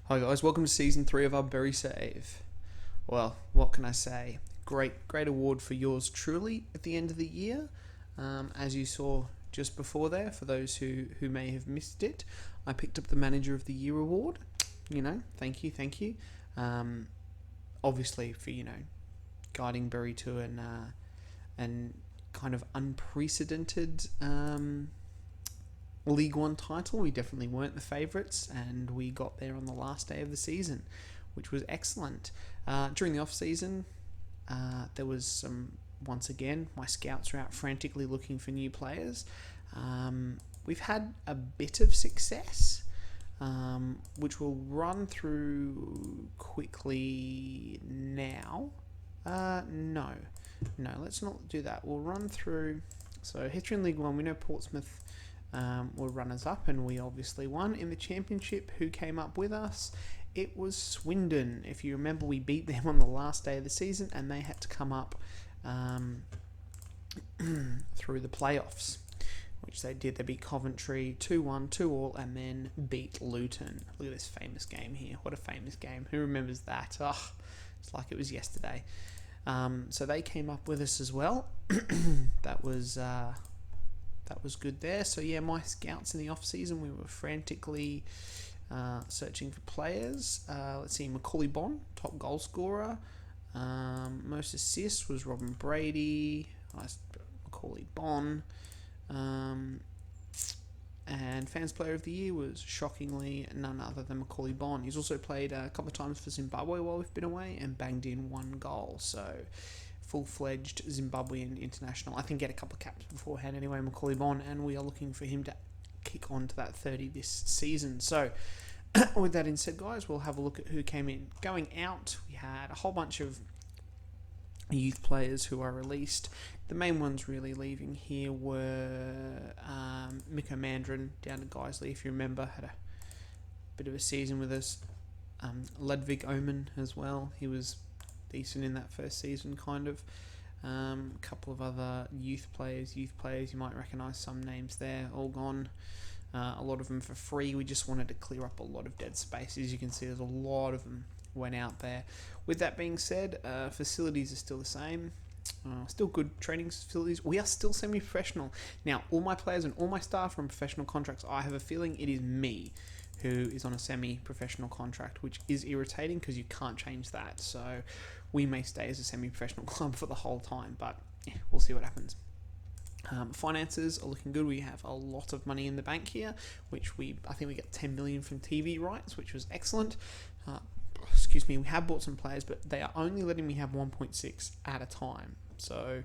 Hi guys, welcome to season 3 of our Berry Save. Well, what can I say? Great award for yours truly at the end of the year. As you saw just before there, for those who may have missed it, I picked up the Manager of the Year award. Thank you. Obviously for guiding Berry to an kind of unprecedented League One title. We definitely weren't the favourites, and we got there on the last day of the season, which was excellent. During the off season, there was once again, my scouts are out frantically looking for new players. We've had a bit of success, which we'll run through quickly now. No, let's not do that. We'll run through. So history in League One, we know Portsmouth were runners-up, and we obviously won. In the Championship, who came up with us? It was Swindon. If you remember, we beat them on the last day of the season, and they had to come up through the playoffs, which they did. They beat Coventry 2-1, 2-2, and then beat Luton. Look at this famous game here. What a famous game. Who remembers that? Oh, it's like it was yesterday. So they came up with us as well. That was good there. So yeah, my scouts in the off season, we were frantically searching for players. Let's see, Macaulay Bonne, top goal scorer. Most assists was Robin Brady. Macaulay Bonne. And Fans Player of the Year was shockingly none other than Macaulay Bonne. He's also played a couple of times for Zimbabwe while we've been away and banged in 1 goal. So full-fledged Zimbabwean international. I think get a couple of caps beforehand anyway, Macaulay Bonne, and we are looking for him to kick on to that 30 this season. So with that in said, guys, we'll have a look at who came in. Going out, we had a whole bunch of youth players who are released. The main ones really leaving here were Mikko Maaranen down to Guiseley, if you remember, had a bit of a season with us. Ludwig Omen as well. He was decent in that first season, kind of. A couple of other youth players. You might recognise some names there, all gone. A lot of them for free. We just wanted to clear up a lot of dead space. As you can see, there's a lot of them went out there. With that being said, facilities are still the same. Still good training facilities. We are still semi-professional. Now, all my players and all my staff are on professional contracts. I have a feeling it is me who is on a semi-professional contract, which is irritating because you can't change that. So we may stay as a semi-professional club for the whole time, but yeah, we'll see what happens. Finances are looking good. We have a lot of money in the bank here, which I think we got 10 million from TV rights, which was excellent. We have bought some players, but they are only letting me have 1.6 at a time. So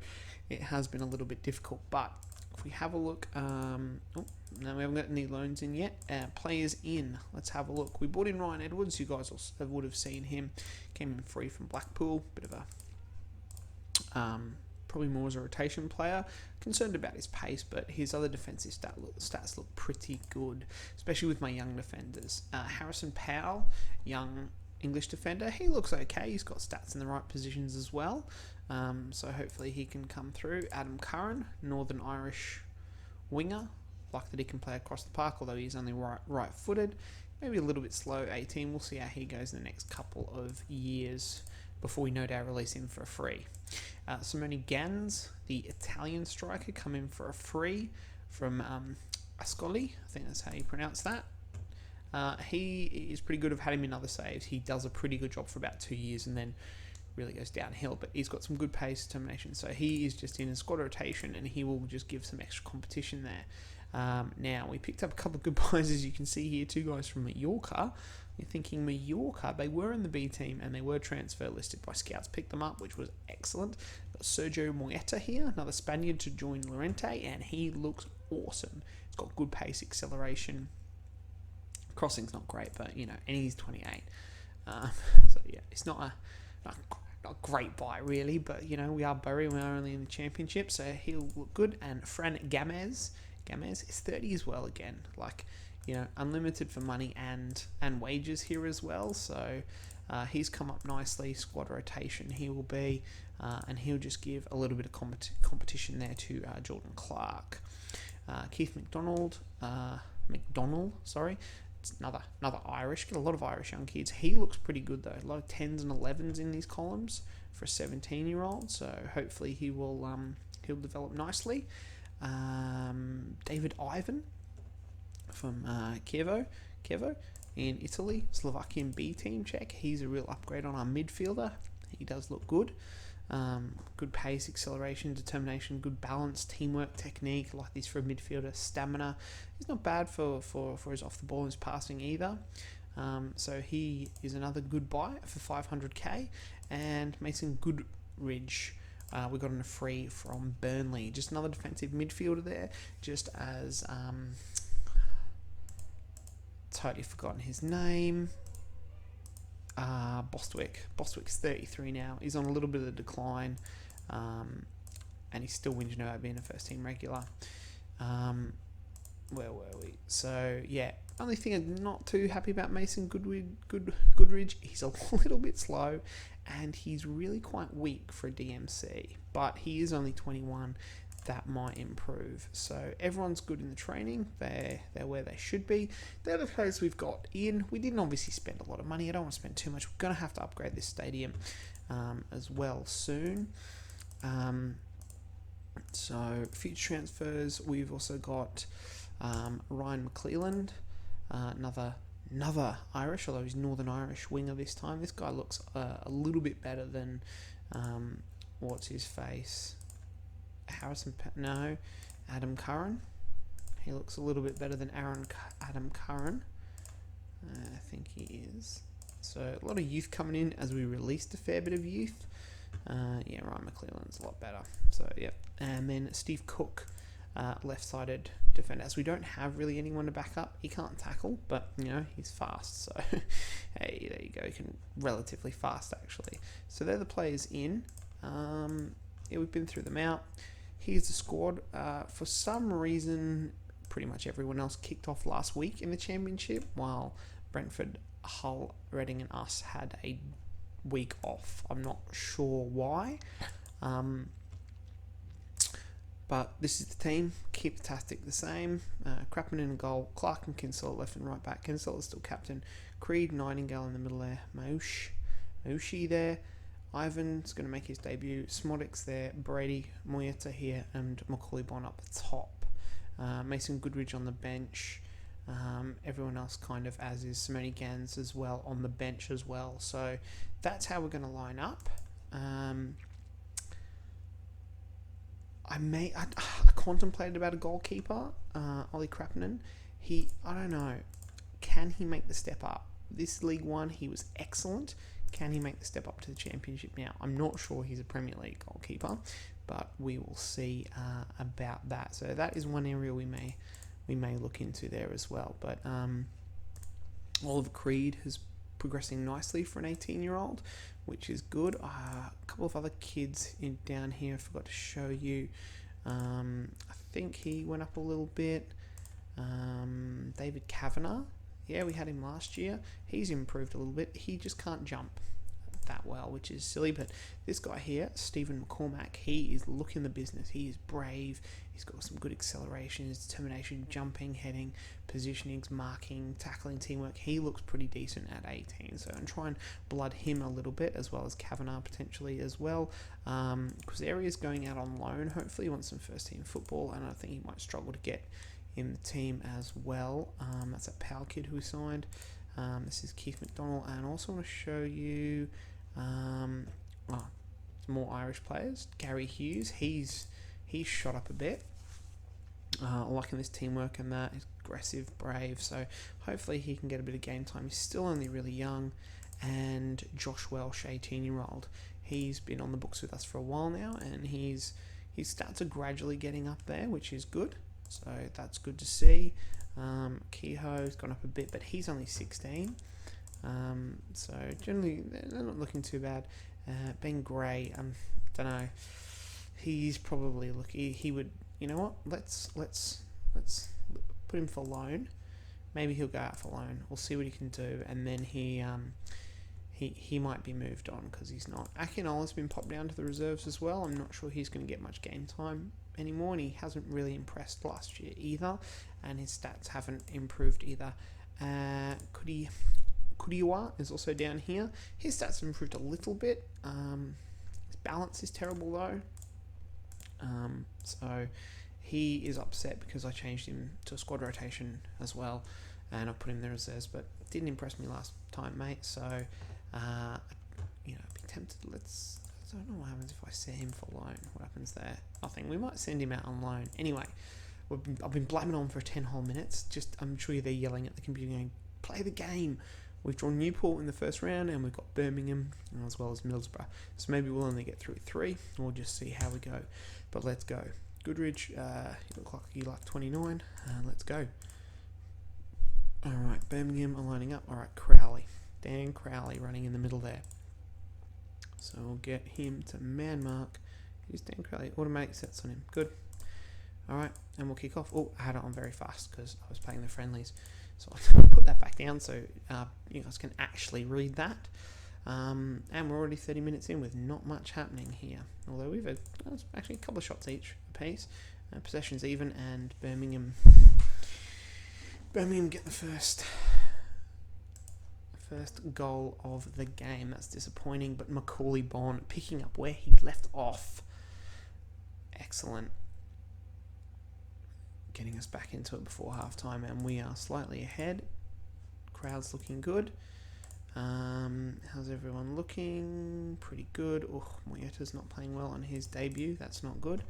it has been a little bit difficult. But if we have a look, no, we haven't got any loans in yet. Players in, let's have a look. We bought in Ryan Edwards. You guys would have seen him. Came in free from Blackpool. Bit of a probably more as a rotation player. Concerned about his pace, but his other defensive stats look pretty good, especially with my young defenders. Harrison Powell, young English defender, he looks okay. He's got stats in the right positions as well. So hopefully he can come through. Adam Curran, Northern Irish winger. Like that he can play across the park, although he's only right-footed. Maybe a little bit slow, 18. We'll see how he goes in the next couple of years before we no doubt release him for free. Simone Gans, the Italian striker, come in for a free from Ascoli. I think that's how you pronounce that. He is pretty good. I've had him in other saves. He does a pretty good job for about 2 years and then really goes downhill, but he's got some good pace, determination. So he is just in a squad rotation and he will just give some extra competition there. Now, we picked up a couple of good buys, as you can see here, 2 guys from Mallorca. You're thinking Mallorca, they were in the B team and they were transfer listed by scouts. Picked them up, which was excellent. Got Sergio Moyeta here, another Spaniard to join Lorente, and he looks awesome. He's got good pace, acceleration. Crossing's not great, but and he's 28. So yeah, it's not a great buy really, but we are Bury, we are only in the Championship, so he'll look good. And Fran Gamez is 30 as well again. Unlimited for money and wages here as well. So he's come up nicely. Squad rotation he will be, and he'll just give a little bit of competition there to Jordan Clark. Keith McDonald, It's another Irish. Get a lot of Irish young kids. He looks pretty good though. A lot of 10s and 11s in these columns for a 17-year-old. So hopefully he'll develop nicely. David Ivan from Chievo in Italy, Slovakian B team check. He's a real upgrade on our midfielder. He does look good. Good pace, acceleration, determination, good balance, teamwork, technique. Like this for a midfielder. Stamina. He's not bad for his off the ball and his passing either. So he is another good buy for 500k. And Mason Goodridge, we got on a free from Burnley. Just another defensive midfielder there. Just as totally forgotten his name. Bostwick. Bostwick's 33 now. He's on a little bit of a decline, and he's still whinging about being a first team regular. Where were we? So yeah, only thing I'm not too happy about Mason Goodridge. He's a little bit slow, and he's really quite weak for a DMC. But he is only 21. That might improve. So everyone's good in the training. They're where they should be. The other players we've got in, we didn't obviously spend a lot of money. I don't want to spend too much. We're going to have to upgrade this stadium as well soon. So future transfers, we've also got Ryan McClelland, another Irish, although he's Northern Irish winger this time. This guy looks a little bit better than what's his face? Adam Curran. He looks a little bit better than Adam Curran. I think he is. So a lot of youth coming in as we released a fair bit of youth. Ryan McClelland's a lot better. So yeah, and then Steve Cook, left-sided defender. As we don't have really anyone to back up, he can't tackle, but he's fast. So hey, there you go. He can relatively fast actually. So they're the players in. We've been through them out. Here's the squad. For some reason, pretty much everyone else kicked off last week in the championship, while Brentford, Hull, Reading and us had a week off. I'm not sure why. But this is the team. Keep the tactic the same. Crapman in a goal. Clark and Kinsella left and right back. Kinsella is still captain. Creed, Nightingale in the middle there. Maushi there. Ivan's going to make his debut. Smodix there. Brady, Moyeta here, and Macaulay Bonne up the top. Mason Goodridge on the bench. Everyone else kind of as is. Simone Gans as well on the bench as well. So that's how we're going to line up. I contemplated about a goalkeeper, Ollie Crapnan. I don't know. Can he make the step up? This League One, he was excellent. Can he make the step up to the Championship now? I'm not sure he's a Premier League goalkeeper, but we will see about that. So that is one area we may look into there as well. But Oliver Creed is progressing nicely for an 18-year-old, which is good. A couple of other kids down here I forgot to show you. I think he went up a little bit. David Kavanagh. Yeah, we had him last year. He's improved a little bit. He just can't jump that well, which is silly. But this guy here, Stephen McCormack, he is looking the business. He is brave. He's got some good acceleration, his determination, jumping, heading, positionings, marking, tackling, teamwork. He looks pretty decent at 18. So I'm going to try and blood him a little bit, as well as Kavanagh potentially as well. Because Area's going out on loan. Hopefully he wants some first team football, and I think he might struggle to get in the team as well. That's that Powell kid who we signed. This is Keith McDonald, and I also want to show you some more Irish players. Gary Hughes, he's shot up a bit. Liking this teamwork and that. He's aggressive, brave, so hopefully he can get a bit of game time. He's still only really young. And Josh Welsh, 18-year-old, he's been on the books with us for a while now, and his stats are gradually getting up there, which is good. So that's good to see. Kehoe's gone up a bit, but he's only 16. So generally, they're not looking too bad. Ben Gray, don't know. He's probably he would. You know what? Let's put him for loan. Maybe he'll go out for loan. We'll see what he can do, and then he might be moved on because he's not. Akinola's been popped down to the reserves as well. I'm not sure he's going to get much game time anymore, and he hasn't really impressed last year either, and his stats haven't improved either Kudiwa is also down here. His stats have improved a little bit. His balance is terrible though. So he is upset because I changed him to a squad rotation as well, and I put him there as theirs, but didn't impress me last time, mate. So, I'd be tempted. I don't know what happens if I set him for loan. What happens there? Nothing. We might send him out on loan. Anyway, I've been blabbing on for 10 whole minutes. I'm sure they're yelling at the computer going, play the game. We've drawn Newport in the first round, and we've got Birmingham as well as Middlesbrough. So maybe we'll only get through 3. We'll just see how we go. But let's go. Goodridge, you look like you like 29. Let's go. Alright, Birmingham are lining up. Alright, Crowley. Dan Crowley running in the middle there. So we'll get him to man mark. Here's Dan Crowley. Automatic sets on him. Good. Alright, and we'll kick off. Oh, I had it on very fast because I was playing the friendlies. So I'll put that back down so you guys can actually read that. And we're already 30 minutes in with not much happening here. Although we've had actually a couple of shots each apiece. Possessions even, and Birmingham get the first goal of the game. That's disappointing, but Macaulay Bonne picking up where he left off. Excellent. Getting us back into it before half time, and we are slightly ahead. Crowd's looking good. How's everyone looking? Pretty good. Oh, Moyeta's not playing well on his debut. That's not good.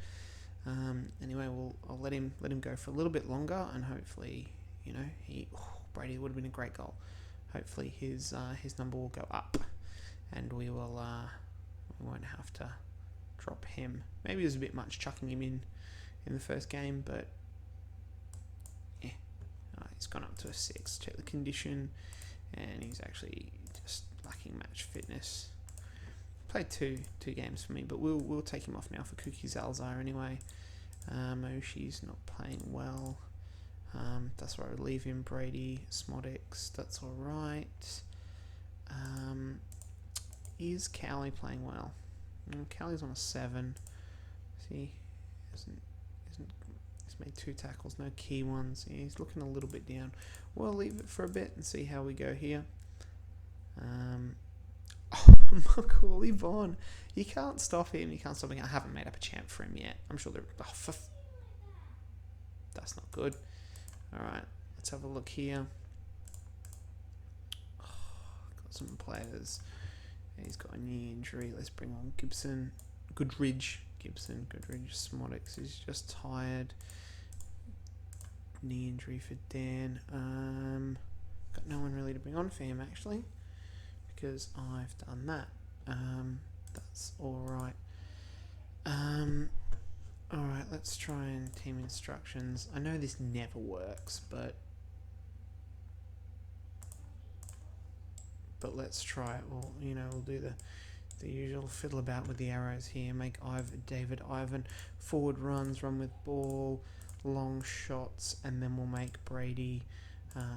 Anyway, I'll let him go for a little bit longer, and hopefully, Brady would have been a great goal. Hopefully his number will go up, and we won't have to drop him. Maybe it was a bit much chucking him in the first game, but yeah, he's gone up to a 6. Check the condition, and he's actually just lacking match fitness. Played two games for me, but we'll take him off now for Kuki Zalzar anyway. Moshi's not playing well. That's where I would leave him. Brady, Smodix, that's alright. Is Cowley playing well? Cowley's on a 7. See, he's made 2 tackles, no key ones. Yeah, he's looking a little bit down. We'll leave it for a bit and see how we go here. Macaulay Bonne. You can't stop him. I haven't made up a champ for him yet. I'm sure that's not good. Alright, let's have a look here. Got some players. He's got a knee injury. Let's bring on Goodridge. Smodix is just tired. Knee injury for Dan. Got no one really to bring on for him actually, because I've done that. That's alright. Alright, let's try and team instructions. I know this never works, but let's try it. We'll do the usual fiddle about with the arrows here. Make David Ivan forward runs, run with ball, long shots, and then we'll make Brady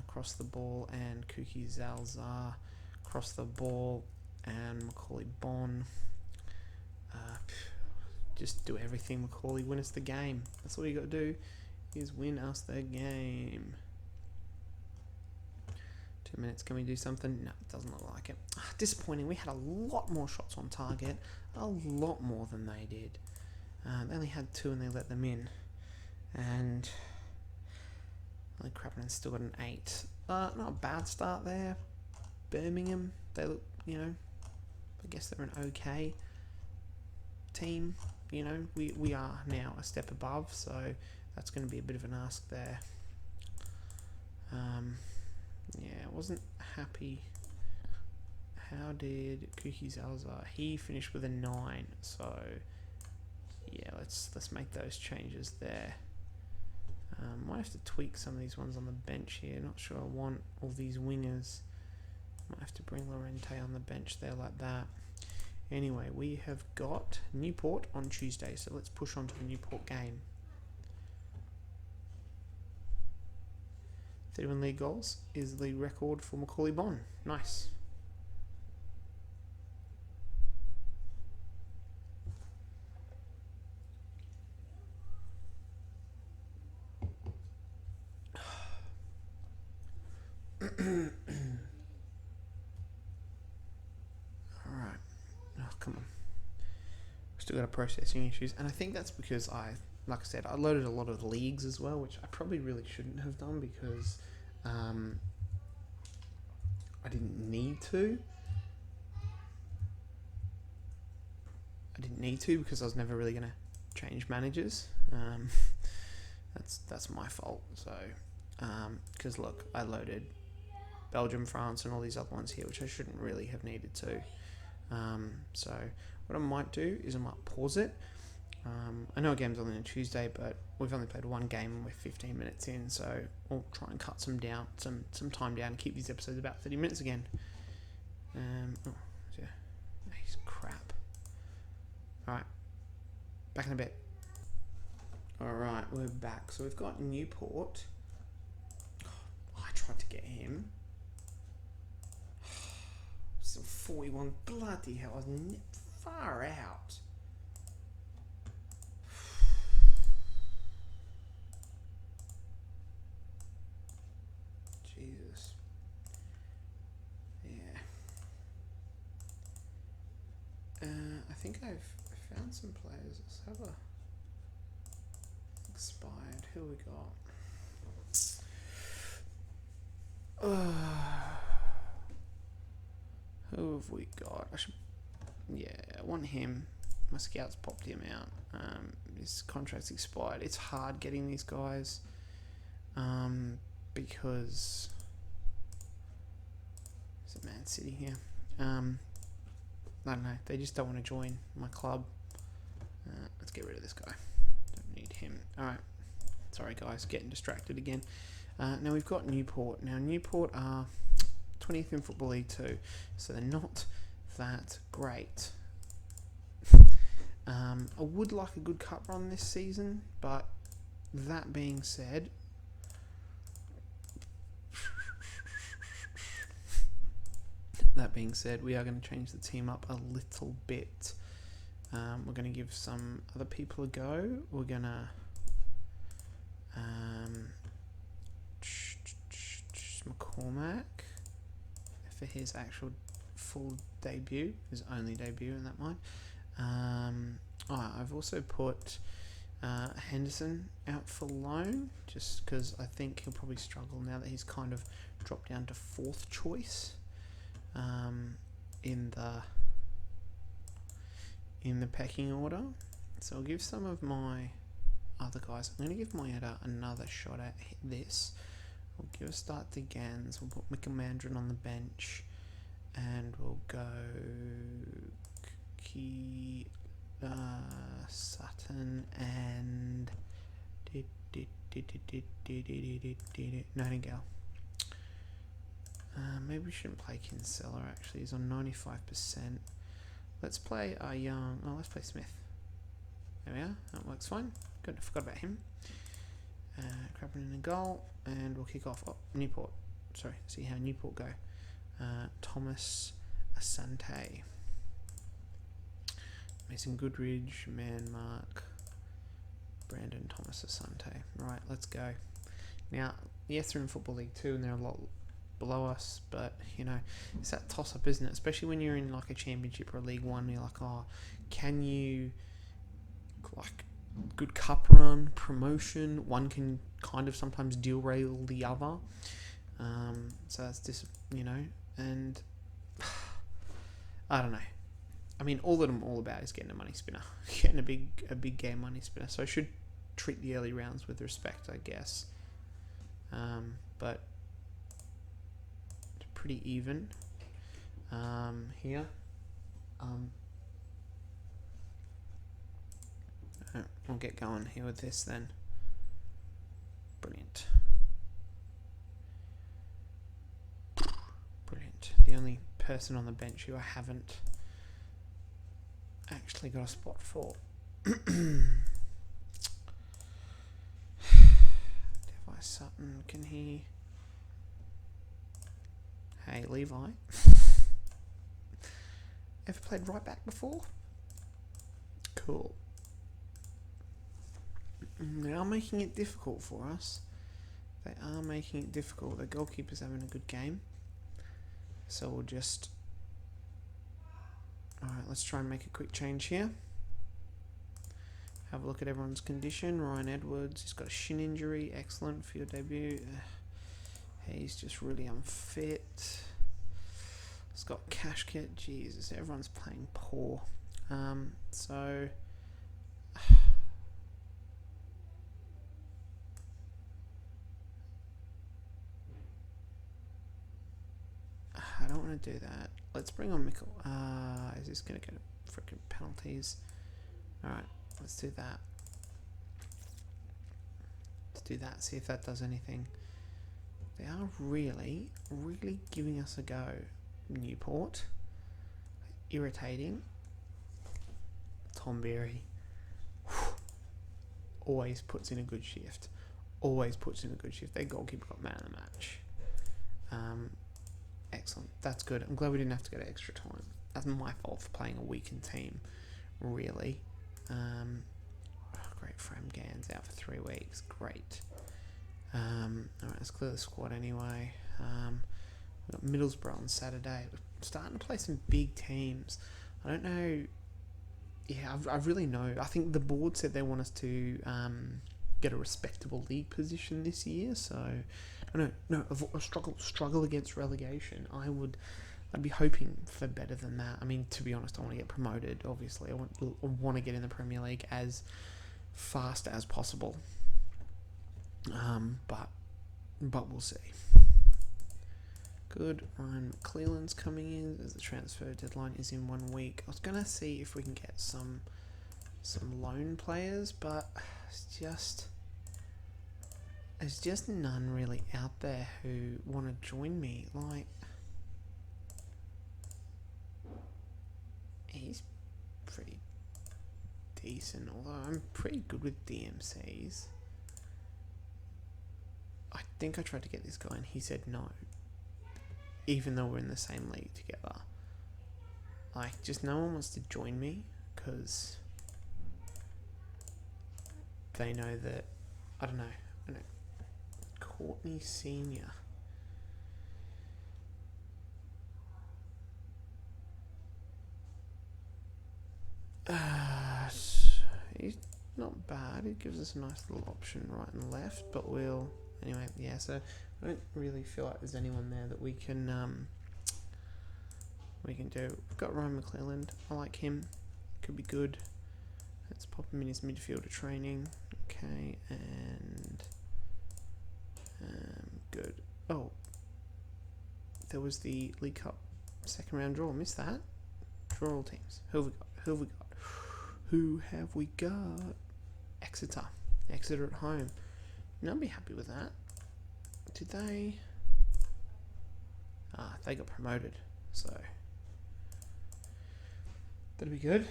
cross the ball, and Kuki Zalzar cross the ball, and Macaulay Bonne. Just do everything, Macaulay. Win us the game. That's all you got to do, is win us the game. 2 minutes. Can we do something? No, it doesn't look like it. Disappointing. We had a lot more shots on target. A lot more than they did. They only had 2 and they let them in. And holy crap, and still got an 8. Not a bad start there. Birmingham, they look, I guess they're an okay team. We are now a step above, so that's going to be a bit of an ask there. Yeah, I wasn't happy. How did Kuki Zalzar? He finished with a 9, so yeah, let's make those changes there. Might have to tweak some of these ones on the bench here. Not sure I want all these wingers. Might have to bring Lorente on the bench there like that. Anyway, we have got Newport on Tuesday, so let's push on to the Newport game. 31 league goals is the record for Macaulay Bonne. Nice. Still got processing issues, and I think that's because like I said, I loaded a lot of leagues as well, which I probably really shouldn't have done because I didn't need to. Because I was never really going to change managers. That's my fault. So, because look, I loaded Belgium, France, and all these other ones here, which I shouldn't really have needed to. So what I might do is I might pause it. I know a game's only on Tuesday, but we've only played one game and we're 15 minutes in, so I'll try and cut some time down and keep these episodes about 30 minutes again. Yeah, he's crap. Alright, back in a bit. Alright, we're back. So we've got Newport. I tried to get him. Still 41. Bloody hell, I was far out. Jesus. Yeah. I think I've found some players. Let's have a expired. Who we got? Who have we got? I want him. My scouts popped him out. His contract's expired. It's hard getting these guys because there's a Man City here. I don't know. They just don't want to join my club. Let's get rid of this guy. Don't need him. Alright. Sorry guys, getting distracted again. Now we've got Newport. Now Newport are 20th in Football League 2, so they're not that great. I would like a good cup run this season, but that being said, we are going to change the team up a little bit. We're going to give some other people a go. We're going to McCormack for his actual full debut, his only debut in that one. I've also put Henderson out for loan, just because I think he'll probably struggle now that he's kind of dropped down to 4th choice in the pecking order. So I'll give some of my other guys. I'm going to give Moyeta another shot at this. We'll give a start to Gans. We'll put Mikko Maaranen on the bench, and we'll go Sutton and Nightingale. Maybe we shouldn't play Kinsella, actually. He's on 95%. Let's play our young... Oh, let's play Smith. There we are. That works fine. Good, I forgot about him. Crapping in a goal, and we'll kick off. Oh, Newport. Sorry, see how Newport go. Thomas Asante. Mason Goodridge, Manmark, Brandon Thomas Asante. Right, let's go. Now, yes, they're in Football League 2 and they're a lot below us, but, you know, it's that toss-up, isn't it? Especially when you're in, like, a Championship or a League 1, you're like, oh, can you, like, good cup run, promotion, one can kind of sometimes derail the other. So that's just, you know, and I don't know. I mean, all that I'm all about is getting a money spinner, getting a big game money spinner. So I should treat the early rounds with respect, I guess. But it's pretty even here. We'll get going here with this then. Brilliant. Brilliant. The only person on the bench who I haven't actually got a spot for. Devi Sutton, can he... Hey, Levi. Ever played right back before? Cool. They are making it difficult for us. They are making it difficult. The goalkeeper's having a good game. So we'll just... Alright, let's try and make a quick change here. have a look at everyone's condition. Ryan Edwards, he's got a shin injury. Excellent for your debut. He's just really unfit. Scott Cashkit, Jesus, everyone's playing poor. So I don't want to do that. Let's bring on Mikko. Is this going to go to freaking penalties? Alright, let's do that. Let's do that, see if that does anything. They are really, really giving us a go. Newport. Irritating. Tom Berry. Always puts in a good shift. Always puts in a good shift. Their goalkeeper got man of the match. Excellent. That's good. I'm glad we didn't have to go to extra time. That's my fault for playing a weakened team. Really. Great. Fram Gans out for 3 weeks. Great. Alright, let's clear the squad anyway. We've got Middlesbrough on Saturday. We're starting to play some big teams. I don't know. Yeah, I really know. I think the board said they want us to get a respectable league position this year. So, a struggle against relegation. I'd be hoping for better than that. I mean, to be honest, I want to get promoted. Obviously, I want to get in the Premier League as fast as possible. But we'll see. Good. Ryan McClelland's coming in as the transfer deadline is in 1 week. I was gonna see if we can get some loan players, but there's just none really out there who want to join me. Like, he's pretty decent, although I'm pretty good with DMCs. I think I tried to get this guy and he said no. Even though we're in the same league together. Like, just no one wants to join me because they know that, I don't know, Courtney Senior. He's not bad. He gives us a nice little option right and left, but anyway, yeah, so I don't really feel like there's anyone there that we can do. We've got Ryan McClelland. I like him. Could be good. Let's pop him in his midfielder training. Okay, and good. Oh, there was the League Cup second round draw. Missed that. Draw all teams. Who have we got? Exeter. Exeter at home. Now I'll be happy with that. Did they? They got promoted, so that'll be good.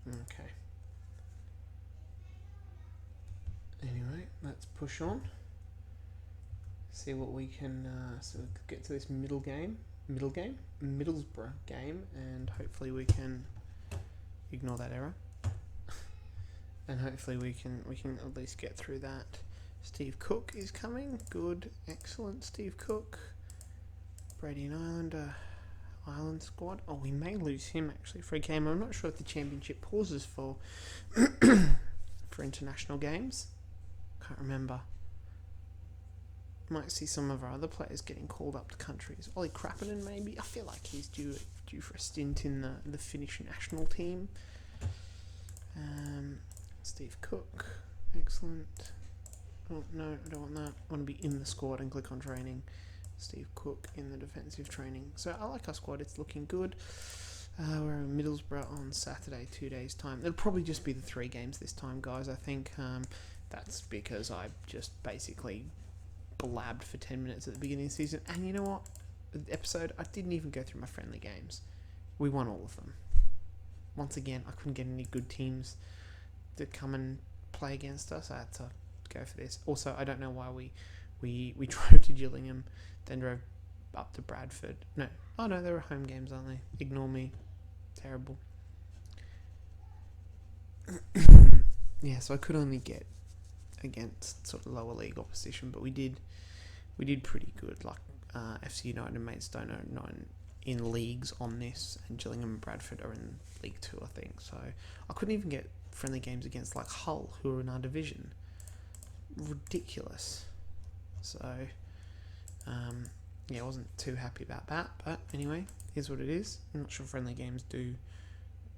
Okay. Anyway, let's push on. See what we can get to this Middlesbrough game, and hopefully we can ignore that error. And hopefully we can at least get through that. Steve Cook is coming. Good, excellent. Steve Cook. Brady and Ireland squad. Oh, we may lose him actually for a game. I'm not sure if the championship pauses for for international games. Can't remember. Might see some of our other players getting called up to countries. Ollie Krappinen maybe. I feel like he's due for a stint in the Finnish national team. Steve Cook, excellent. Oh no, I don't want that. I want to be in the squad and click on training. Steve Cook in the defensive training. So I like our squad. It's looking good. We're in Middlesbrough on Saturday, 2 days time. It'll probably just be the 3 games this time, guys. I think that's because I just basically blabbed for 10 minutes at the beginning of the season. And you know what? The episode, I didn't even go through my friendly games. We won all of them. Once again, I couldn't get any good teams to come and play against us. I had to go for this. Also, I don't know why we drove to Gillingham, then drove up to Bradford. No. Oh no, they were home games, aren't they? Ignore me. Terrible. Yeah, so I could only get against sort of lower league opposition, but we did pretty good. Like FC United and Maidstone are not in leagues on this, and Gillingham and Bradford are in League 2, I think. So I couldn't even get friendly games against like Hull, who are in our division. Ridiculous. So I wasn't too happy about that, but anyway, is what it is. I'm not sure friendly games do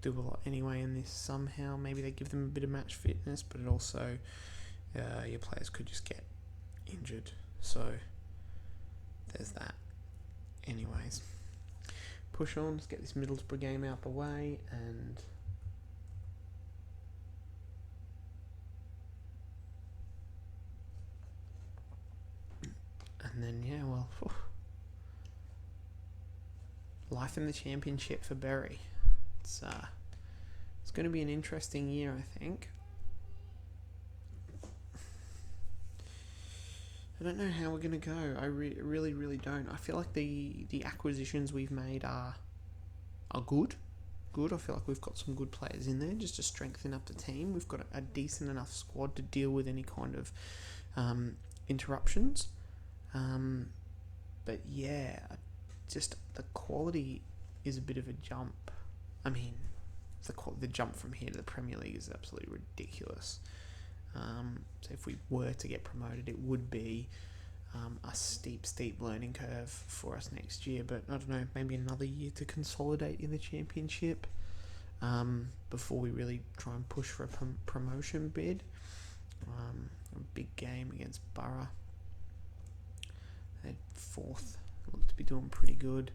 a lot anyway in this somehow. Maybe they give them a bit of match fitness, but it also your players could just get injured. So there's that. Anyways, push on. Let's get this Middlesbrough game out the way, and then life in the Championship for Bury. It's going to be an interesting year, I think. I don't know how we're going to go. I really, really don't. I feel like the acquisitions we've made are good. I feel like we've got some good players in there just to strengthen up the team. We've got a decent enough squad to deal with any kind of interruptions. But yeah, just the quality is a bit of a jump. I mean, the jump from here to the Premier League is absolutely ridiculous. So if we were to get promoted, it would be a steep learning curve for us next year. But I don't know, maybe another year to consolidate in the Championship before we really try and push for a promotion bid. A big game against Borough. They're fourth. Look to be doing pretty good.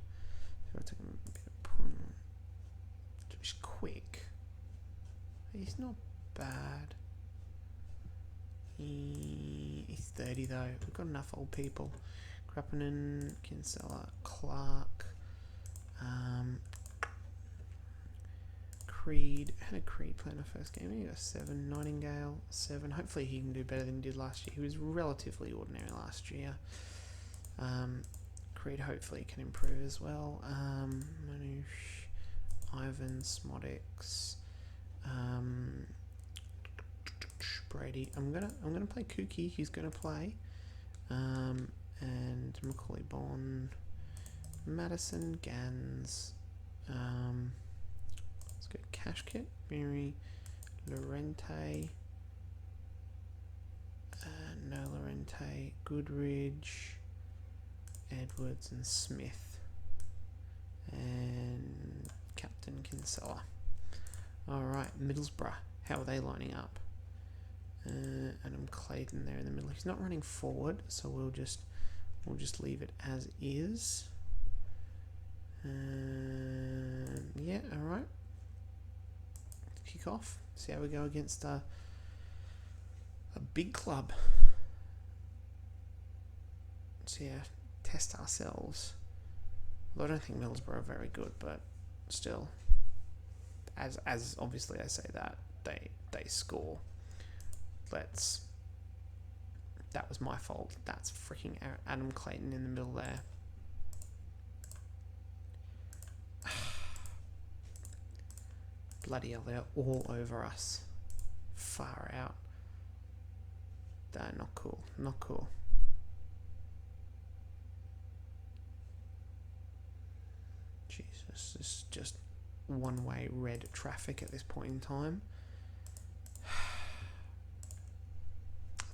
So I'll take a bit of just quick. He's not bad. He's 30 though. We've got enough old people. Krapinen, Kinsella, Clark, Creed. Had a Creed play in the first game. He got 7. Nightingale 7. Hopefully he can do better than he did last year. He was relatively ordinary last year. Creed hopefully can improve as well. Manouche, Ivan, Smodix, Brady. I'm gonna play Kookie. He's gonna play, and Macaulay Bon, Madison, Gans. Let's go Cashkit, Mary, Lorente. No Lorente, Goodridge, Edwards and Smith, and Captain Kinsella. Alright, Middlesbrough. How are they lining up? Adam Clayton there in the middle. He's not running forward, so we'll just leave it as is. Yeah, alright. Kick off. See how we go against a big club. So yeah, test ourselves. Although I don't think Middlesbrough are very good, but still, as obviously I say that they score. That was my fault. That's freaking Adam Clayton in the middle there. Bloody hell, they're all over us. Far out. Not cool. Not cool. Jesus, this is just one-way red traffic at this point in time.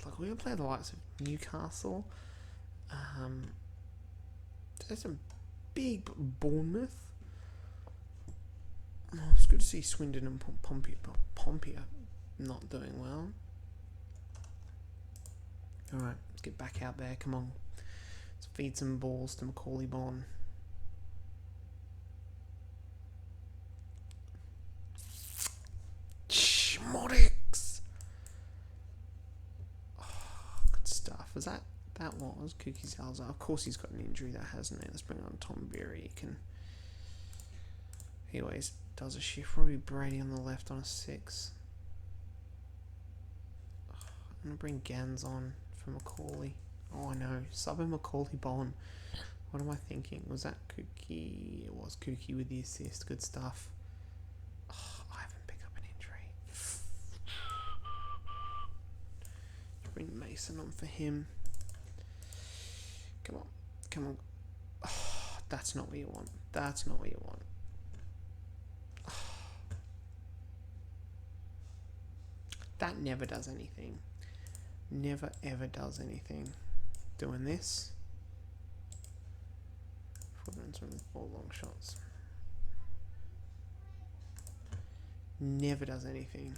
Like, we're going to play the likes of Newcastle. There's some big Bournemouth. Oh, it's good to see Swindon and Pompey not doing well. Alright, let's get back out there. Come on. Let's feed some balls to Macaulay Bon. Schmodix! Oh, good stuff. Was that was Kookie Salazar? Of course he's got an injury that hasn't he? Let's bring on Tom Berry. He always does a shift. Probably Brady on the left on a 6. I'm going to bring Gans on for Macaulay. Oh, I know. Sub and Macaulay Bon. What am I thinking? Was that Kookie? It was Kookie with the assist. Good stuff. Oh, I haven't picked up an injury. Mason on for him. Come on. Come on. Oh, that's not what you want. That's not what you want. Oh. That never does anything. Never ever does anything. Doing this. 4 long shots. Never does anything.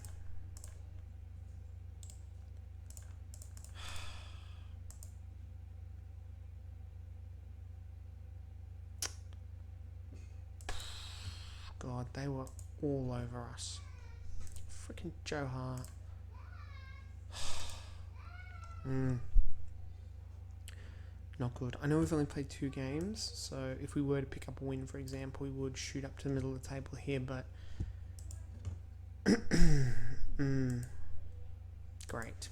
God, they were all over us. Freaking Joe Hart. Not good. I know we've only played 2 games, so if we were to pick up a win, for example, we would shoot up to the middle of the table here, but... Great.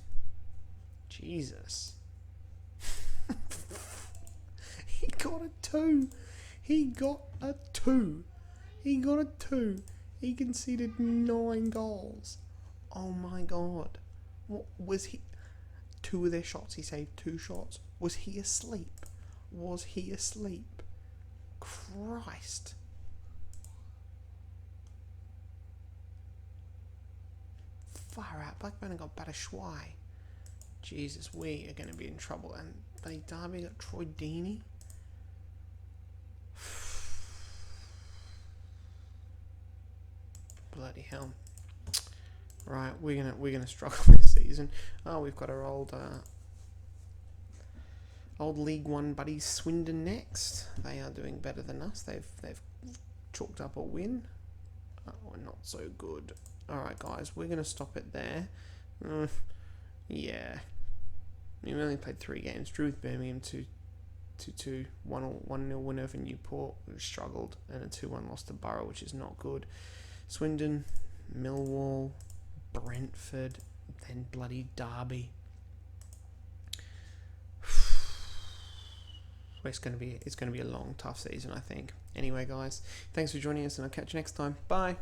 Jesus. He got a 2. He got a 2. He got a 2. He conceded 9 goals. Oh my God. What was he? 2 of their shots. He saved 2 shots. Was he asleep? Was he asleep? Christ. Far out. Blackburn got Batshuayi. Jesus, we are going to be in trouble. And they Derby got Troy Deeney. Bloody hell. Right, we're gonna struggle this season. Oh, we've got our old League One buddies Swindon next. They are doing better than us. They've chalked up a win. Oh, not so good. All right, guys, we're gonna stop it there. Yeah, we only played 3 games. Drew with Birmingham 2-2, 1-0 win over Newport, which struggled, and a 2-1 loss to Borough, which is not good. Swindon, Millwall, Brentford, then bloody Derby. It's going to be a long, tough season, I think. Anyway, guys, thanks for joining us, and I'll catch you next time. Bye.